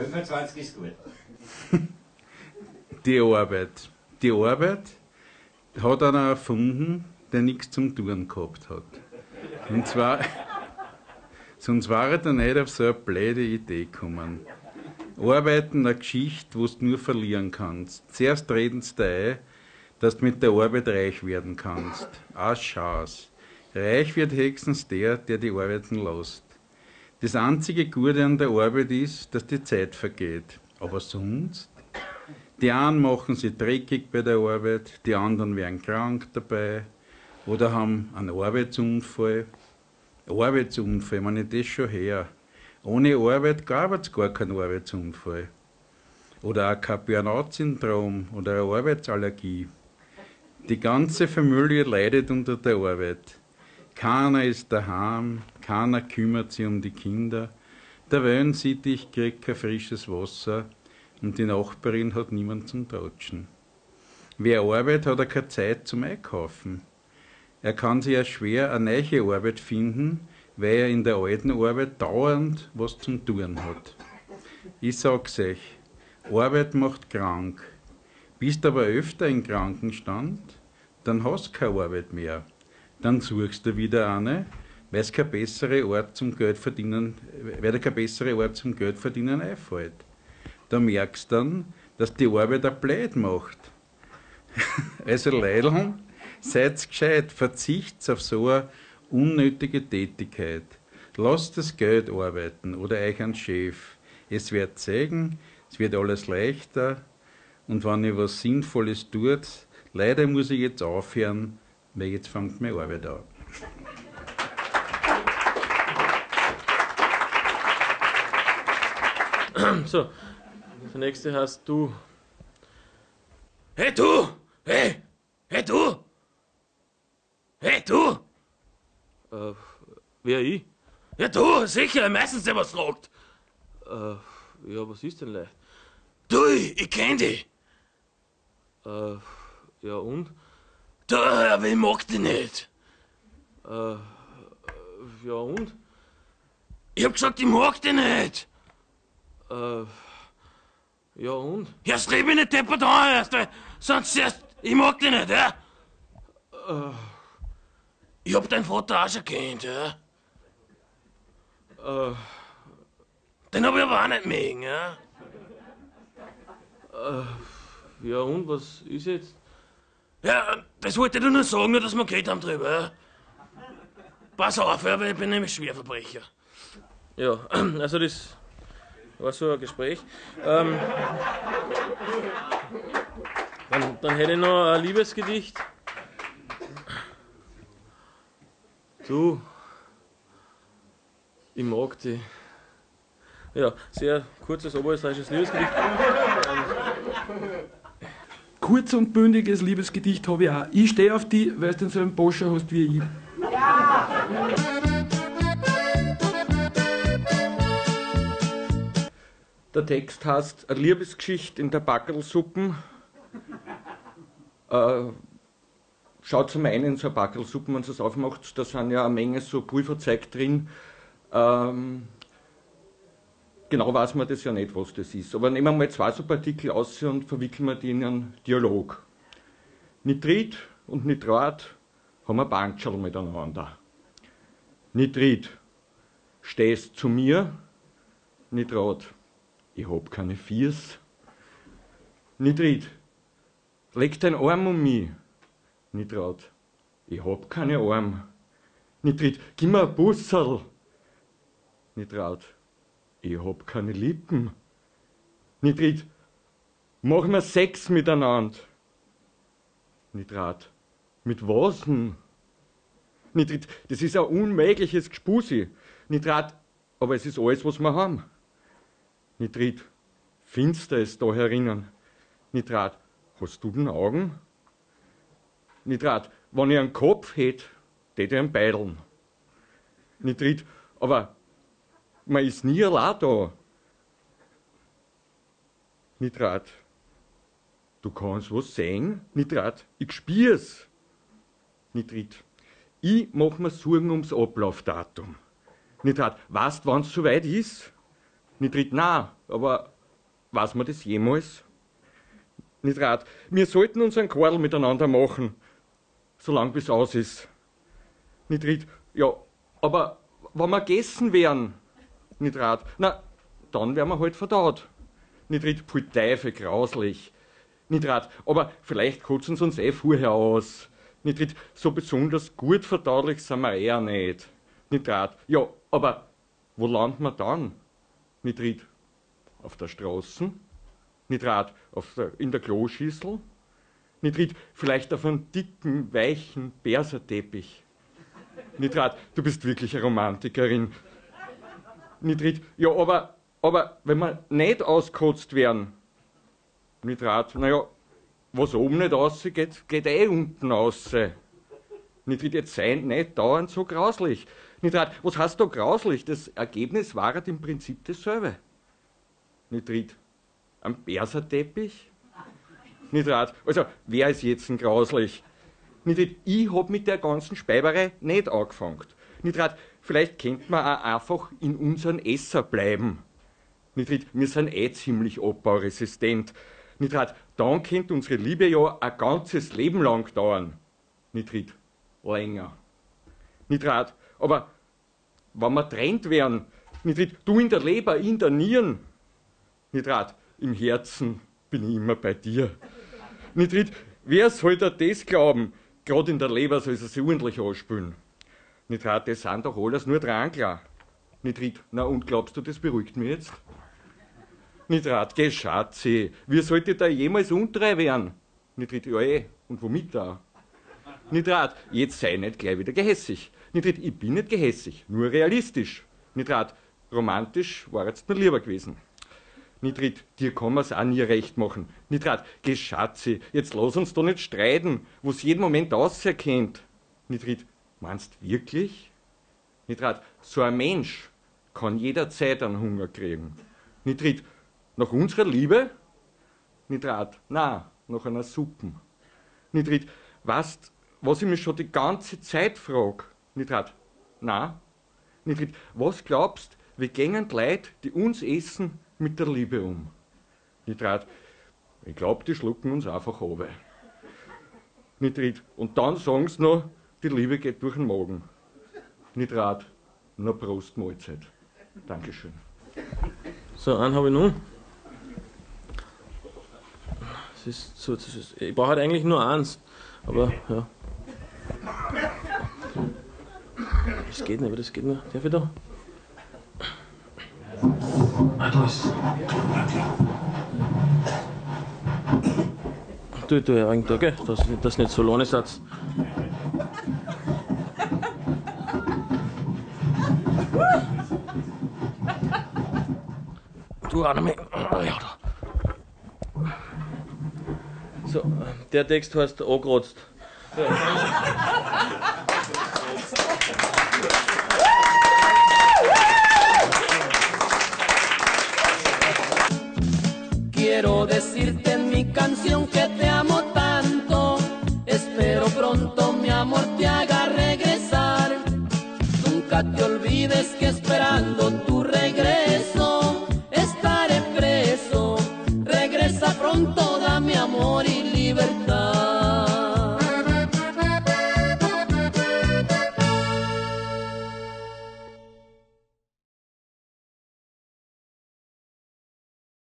25 ist gut. Die Arbeit. Die Arbeit hat einer erfunden, der nichts zum Tun gehabt hat. Und zwar, sonst war er dann nicht auf so eine blöde Idee gekommen. Arbeiten eine Geschichte, wo du nur verlieren kannst. Zuerst reden sie dir ein, dass du mit der Arbeit reich werden kannst. Eine Chance. Reich wird höchstens der die arbeiten lässt. Das einzige Gute an der Arbeit ist, dass die Zeit vergeht. Aber sonst? Die einen machen sich dreckig bei der Arbeit, die anderen werden krank dabei oder haben einen Arbeitsunfall. Arbeitsunfall, wenn ich das schon her. Ohne Arbeit gab es gar keinen Arbeitsunfall. Oder auch kein Burnout-Syndrom oder eine Arbeitsallergie. Die ganze Familie leidet unter der Arbeit. Keiner ist daheim, keiner kümmert sich um die Kinder. Der Wellensittich kriegt kein frisches Wasser und die Nachbarin hat niemand zum Tratschen. Wer arbeitet, hat er keine Zeit zum Einkaufen. Er kann sich ja schwer eine neue Arbeit finden, weil er in der alten Arbeit dauernd was zum Tun hat. Ich sag's euch, Arbeit macht krank. Bist aber öfter im Krankenstand, dann hast du keine Arbeit mehr. Dann suchst du wieder eine, weil dir kein besserer Ort zum Geldverdienen einfällt. Da merkst du dann, dass die Arbeit auch blöd macht. Also Leideln, seid gescheit, verzichtet auf so eine unnötige Tätigkeit. Lasst das Geld arbeiten oder euch einen Chef. Es wird zeigen, es wird alles leichter und wenn ihr was Sinnvolles tut, leider muss ich jetzt aufhören, weil jetzt fängt meine Arbeit an. So, der nächste hast du. Hey du! Hey! Hey du! Hey du! Wer ich? Ja du, sicher, meistens der was fragt. Ja, was ist denn leicht? Du, ich kenn dich. Ja und? Du, aber ich mag dich nicht. Ja und? Ich hab gesagt, ich mag dich nicht. Ja und? Ja, schreib mich nicht deppert an erst, weil sonst erst, ich mag dich nicht, ja? Ich hab deinen Vater auch schon kennt, ja? Den hab ich aber auch nicht mögen, ja? Ja und, was ist jetzt? Ja, das wollte ich dir nur sagen, nur dass wir geredet haben drüber, ja? Pass auf, ja, weil ich bin nämlich Schwerverbrecher. Ja, also das war so ein Gespräch. Dann hätte ich noch ein Liebesgedicht. Du, ich mag dich. Ja, sehr kurzes oberösterreichisches Liebesgedicht. Kurz und bündiges Liebesgedicht habe ich auch. Ich stehe auf die, weil du so einen Boscher hast wie ich. Ja. Der Text heißt eine Liebesgeschichte in der Backelsuppen. Schaut zum einen in so eine Backelsuppen, wenn ihr es aufmacht, da sind ja eine Menge so Pulverzeug drin. Genau weiß man das ja nicht, was das ist. Aber nehmen wir mal zwei so Partikel aus und verwickeln wir die in einen Dialog. Nitrit und Nitrat haben ein Bankscherl miteinander. Nitrit, stehst zu mir? Nitrat, ich hab keine Fiers. Nitrit, leg dein Arm um mich. Nitrat, ich hab keine Arm. Nitrit, gib mir ein Busserl. Nitrat, ich hab keine Lippen. Nitrit, machen wir Sex miteinander. Nitrat, mit was denn? Nitrit, das ist ein unmögliches Gspusi. Nitrat, aber es ist alles, was wir haben. Nitrit, finster ist da herinnen. Nitrat, hast du den Augen? Nitrat, wenn ich einen Kopf hätte, tät ich einen beideln. Nitrit, aber man ist nie allein da. Nitrat, du kannst was sehen? Nitrat, ich spür's. Nitrit, ich mach mir Sorgen ums Ablaufdatum. Nitrat, weißt, wann's soweit ist? Nitrit, nein, aber weiß man das jemals? Nicht Rat, wir sollten unseren Korl miteinander machen, solange bis aus ist. Nicht Ried, ja, aber wenn wir gegessen wären, nicht Rat, na, dann wären wir halt verdaut. Nicht Ried, pfui Teufel, grauslich. Nicht Rat, aber vielleicht kotzen sie uns vorher aus. Nicht Ried, so besonders gut verdaulich sind wir eher nicht. Nicht Rat, ja, aber wo landen wir dann? Nicht Ried, auf der Straße? Nicht Rat, in der Kloschüssel? Nicht Ried, vielleicht auf einem dicken, weichen Perserteppich? Nicht Rat, du bist wirklich eine Romantikerin. Nicht Ried, ja, aber wenn wir nicht auskotzt wären, nicht Rat, naja, was oben nicht rausgeht, geht unten raus. Nicht Ried, jetzt sei nicht dauernd so grauslich. Nicht Rat, was heißt da grauslich? Das Ergebnis war halt im Prinzip dasselbe. Nicht Ried, am Perserteppich? Nicht Rat, also wer ist jetzt denn grauslich? Nicht Ried, ich hab mit der ganzen Speiberei nicht angefangen. Nicht Rat, vielleicht könnte man auch einfach in unseren Esser bleiben. Nicht Ried, wir sind ziemlich abbauresistent. Nicht Rat, dann könnte unsere Liebe ja ein ganzes Leben lang dauern. Nicht Ried, länger. Nicht Rat, aber wenn wir trennt wären, nicht Ried, du in der Leber, ich in der Nieren. Nicht Rat, im Herzen bin ich immer bei dir. Nicht Ried, wer soll da das glauben? Gerade in der Leber soll es sich ordentlich anspülen. Nicht Rat, das sind doch alles nur Drangler. Nicht Ried, na und glaubst du, das beruhigt mich jetzt? Nicht Rat, geh Schatzi, wie sollte da jemals untreu werden? Nicht Ried, ja und womit da? Nicht Rat, jetzt sei nicht gleich wieder gehässig. Nicht Ried, ich bin nicht gehässig, nur realistisch. Nicht Rat, romantisch war jetzt mir lieber gewesen. Nicht Ried, dir kann man's auch nie recht machen. Nicht Rat, geh Schatzi, jetzt lass uns doch nicht streiten, wo's jeden Moment auserkennt. Nicht Ried, meinst wirklich? Nicht Rat, so ein Mensch kann jederzeit einen Hunger kriegen. Nicht Ried, nach unserer Liebe? Nicht Rat, na, nach einer Suppe. Nicht Ried, weißt, was ich mich schon die ganze Zeit frag? Nicht Rat, na. Nicht Ried, was glaubst, wie gängen die Leute, die uns essen, mit der Liebe um? Nicht Rat, ich glaub, die schlucken uns einfach runter. Nicht Ried, und dann sagen sie noch, die Liebe geht durch den Magen. Nicht Rat, nur Prost Mahlzeit. Dankeschön. So, einen habe ich noch. Ich brauche halt eigentlich nur eins, aber ja. Das geht nicht, aber das geht nicht. Darf ich da? Ah, da ist es. Du Hering da, gell? Das nicht so lange Satz. Du auch noch mehr. Ja, da. So, der Text heißt angerotzt. Quiero decirte en mi canción que te amo